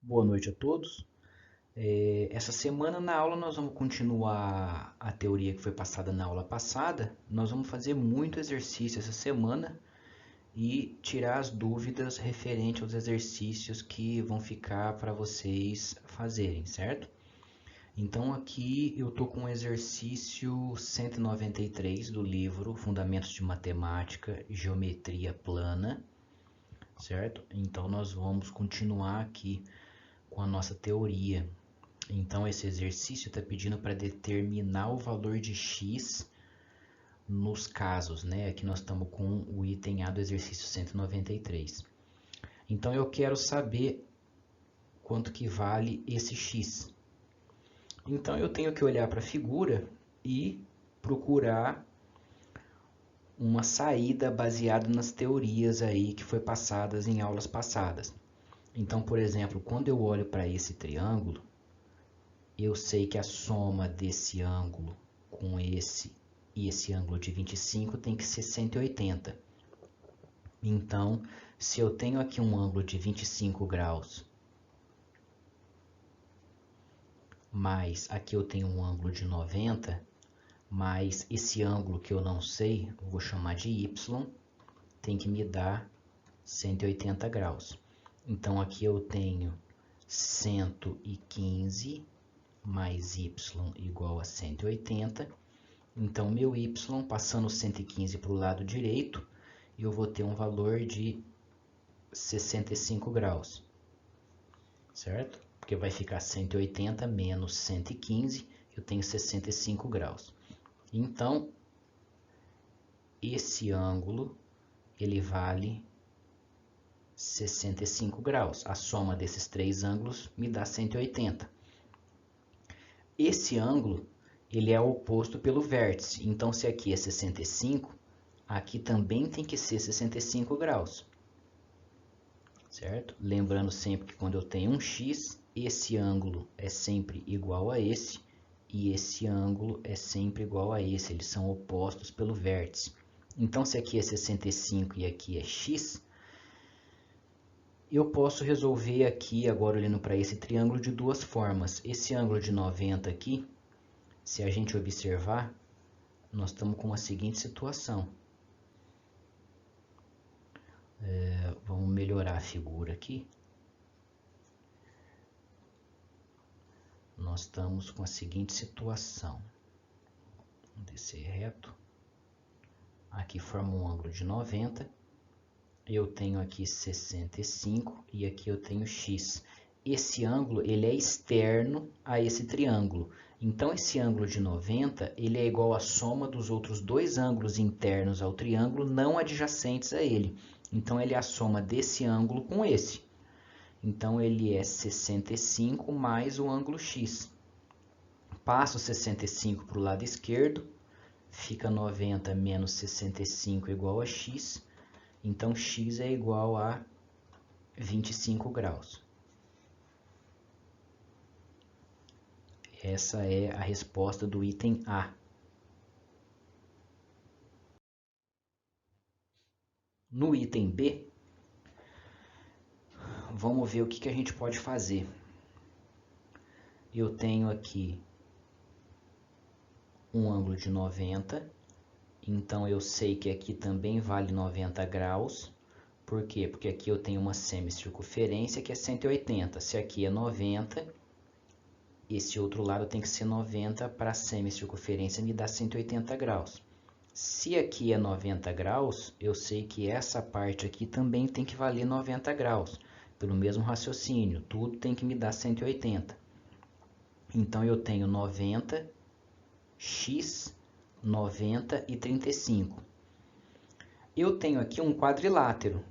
Boa noite a todos. Essa semana na aula nós vamos continuar a teoria que foi passada na aula passada. Nós vamos fazer muito exercício essa semana e tirar as dúvidas referente aos exercícios que vão ficar para vocês fazerem, certo? Então aqui eu estou com o exercício 193 do livro Fundamentos de Matemática, Geometria Plana, certo? Então nós vamos continuar aqui com a nossa teoria. Então esse exercício está pedindo para determinar o valor de x nos casos, né? Aqui nós estamos com o item A do exercício 193. Então eu quero saber quanto que vale esse x. Então eu tenho que olhar para a figura e procurar uma saída baseada nas teorias aí que foi passadas em aulas passadas. Então, por exemplo, quando eu olho para esse triângulo, eu sei que a soma desse ângulo com esse e esse ângulo de 25 tem que ser 180. Então, se eu tenho aqui um ângulo de 25 graus, mas aqui eu tenho um ângulo de 90, mas esse ângulo que eu não sei, eu vou chamar de y, tem que me dar 180 graus. Então, aqui eu tenho 115 mais y igual a 180. Então, meu y, passando 115 para o lado direito, eu vou ter um valor de 65 graus, certo? Porque vai ficar 180 menos 115, eu tenho 65 graus. Então, esse ângulo, ele vale 65 graus. A soma desses três ângulos me dá 180. Esse ângulo, ele é oposto pelo vértice. Então, se aqui é 65, aqui também tem que ser 65 graus. Certo? Lembrando sempre que quando eu tenho um x, esse ângulo é sempre igual a esse, e esse ângulo é sempre igual a esse. Eles são opostos pelo vértice. Então, se aqui é 65 e aqui é x, eu posso resolver aqui, agora olhando para esse triângulo, de duas formas. Esse ângulo de 90 aqui, se a gente observar, nós estamos com a seguinte situação. Vamos melhorar a figura aqui. Nós estamos com a seguinte situação. Vamos descer reto. Aqui forma um ângulo de 90. Eu tenho aqui 65 e aqui eu tenho x. Esse ângulo ele é externo a esse triângulo. Então, esse ângulo de 90 ele é igual à soma dos outros dois ângulos internos ao triângulo não adjacentes a ele. Então, ele é a soma desse ângulo com esse. Então, ele é 65 mais o ângulo x. Passo 65 para o lado esquerdo, fica 90 menos 65 igual a x. Então, x é igual a 25 graus. Essa é a resposta do item A. No item B, vamos ver o que a gente pode fazer. Eu tenho aqui um ângulo de 90, então eu sei que aqui também vale 90 graus. Por quê? Porque aqui eu tenho uma semicircunferência que é 180. Se aqui é 90, esse outro lado tem que ser 90 para a semicircunferência me dar 180 graus. Se aqui é 90 graus, eu sei que essa parte aqui também tem que valer 90 graus. Pelo mesmo raciocínio, tudo tem que me dar 180. Então, eu tenho 90, x, 90 e 35. Eu tenho aqui um quadrilátero.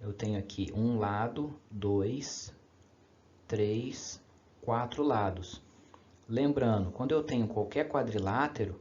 Eu tenho aqui um lado, 2, 3, 4 lados. Lembrando, quando eu tenho qualquer quadrilátero,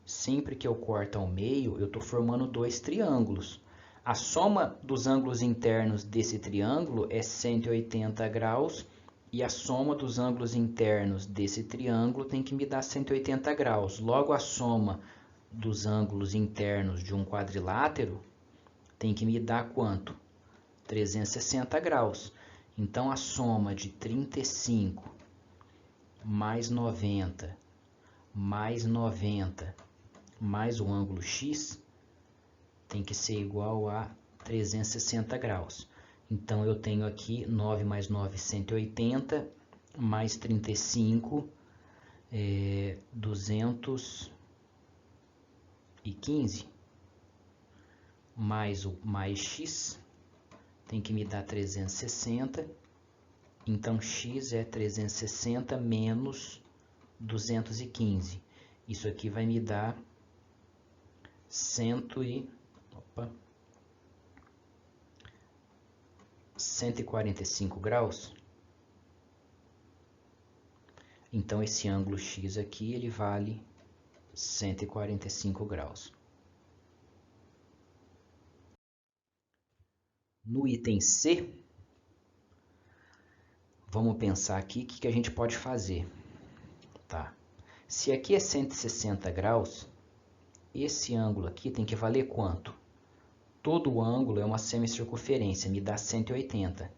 sempre que eu corto ao meio, eu estou formando dois triângulos. A soma dos ângulos internos desse triângulo é 180 graus e a soma dos ângulos internos desse triângulo tem que me dar 180 graus. Logo, a soma dos ângulos internos de um quadrilátero tem que me dar quanto? 360 graus. Então, a soma de 35 mais 90 mais 90 mais o ângulo x tem que ser igual a 360 graus. Então, eu tenho aqui 9 mais 9, 180, mais 35, 215, mais x, tem que me dar 360. Então, x é 360 menos 215. Isso aqui vai me dar 145 graus. Então, esse ângulo x aqui, ele vale 145 graus. No item C, vamos pensar aqui o que a gente pode fazer. Tá? Se aqui é 160 graus, esse ângulo aqui tem que valer quanto? Todo o ângulo é uma semicircunferência, me dá 180.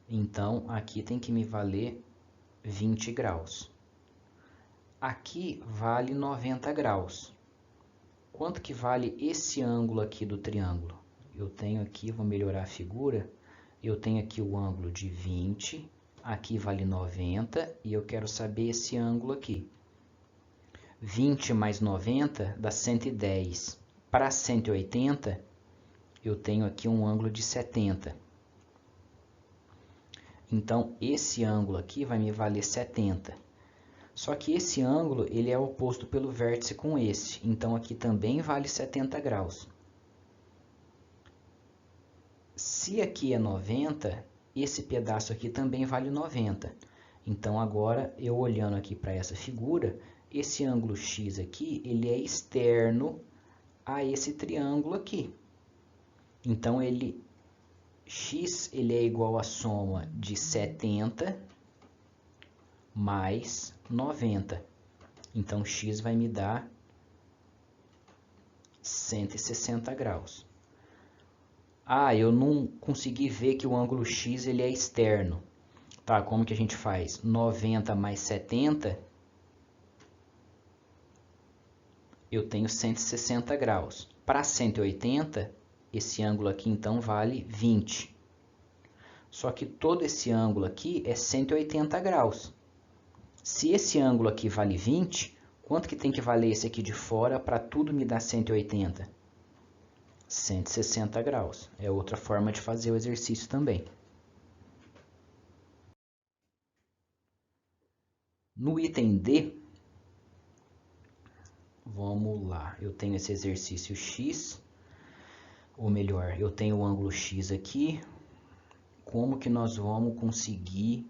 Então, aqui tem que me valer 20 graus. Aqui vale 90 graus. Quanto que vale esse ângulo aqui do triângulo? Eu tenho aqui, vou melhorar a figura, eu tenho aqui o ângulo de 20, aqui vale 90, e eu quero saber esse ângulo aqui. 20 mais 90 dá 110. Para 180, eu tenho aqui um ângulo de 70. Então, esse ângulo aqui vai me valer 70. Só que esse ângulo ele é oposto pelo vértice com esse. Então, aqui também vale 70 graus. Se aqui é 90, esse pedaço aqui também vale 90. Então, agora, eu olhando aqui para essa figura, esse ângulo x aqui, ele é externo a esse triângulo aqui. Então, x ele é igual à soma de 70 mais 90. Então, x vai me dar 160 graus. Ah, eu não consegui ver que o ângulo x ele é externo. Tá, como que a gente faz? 90 mais 70, eu tenho 160 graus. Para 180, esse ângulo aqui então vale 20. Só que todo esse ângulo aqui é 180 graus. Se esse ângulo aqui vale 20, quanto que tem que valer esse aqui de fora para tudo me dar 180? 160 graus. É outra forma de fazer o exercício também. No item D, vamos lá. Eu tenho esse exercício X, ou melhor, eu tenho o ângulo X aqui. Como que nós vamos conseguir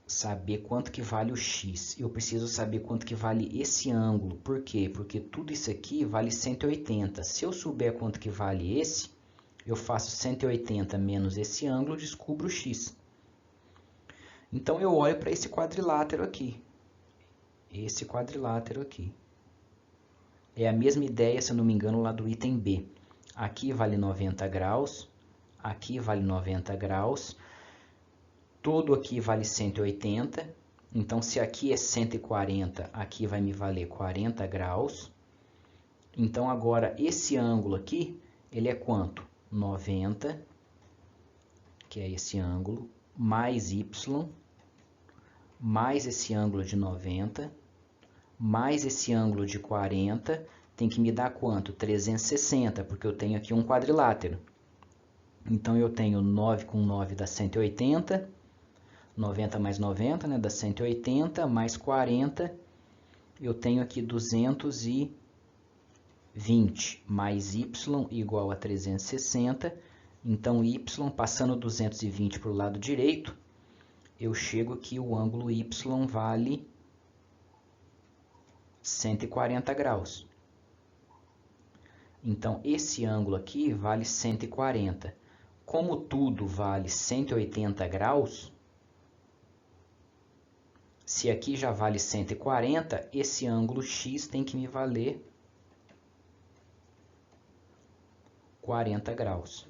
saber quanto que vale o X? Eu preciso saber quanto que vale esse ângulo. Por quê? Porque tudo isso aqui vale 180. Se eu souber quanto que vale esse, eu faço 180 menos esse ângulo, descubro o X. Então, eu olho para esse quadrilátero aqui. Esse quadrilátero aqui. É a mesma ideia, se eu não me engano, lá do item B. Aqui vale 90 graus. Aqui vale 90 graus. Todo aqui vale 180. Então, se aqui é 140, aqui vai me valer 40 graus. Então, agora, esse ângulo aqui, ele é quanto? 90, que é esse ângulo, mais y, mais esse ângulo de 90, mais esse ângulo de 40, tem que me dar quanto? 360, porque eu tenho aqui um quadrilátero. Então, eu tenho 9 com 9 dá 180, 90 mais 90, né, dá 180, mais 40, eu tenho aqui 220, mais y igual a 360, então y, passando 220 para o lado direito, eu chego que o ângulo y vale 140 graus. Então, esse ângulo aqui vale 140. Como tudo vale 180 graus, se aqui já vale 140, esse ângulo x tem que me valer 40 graus.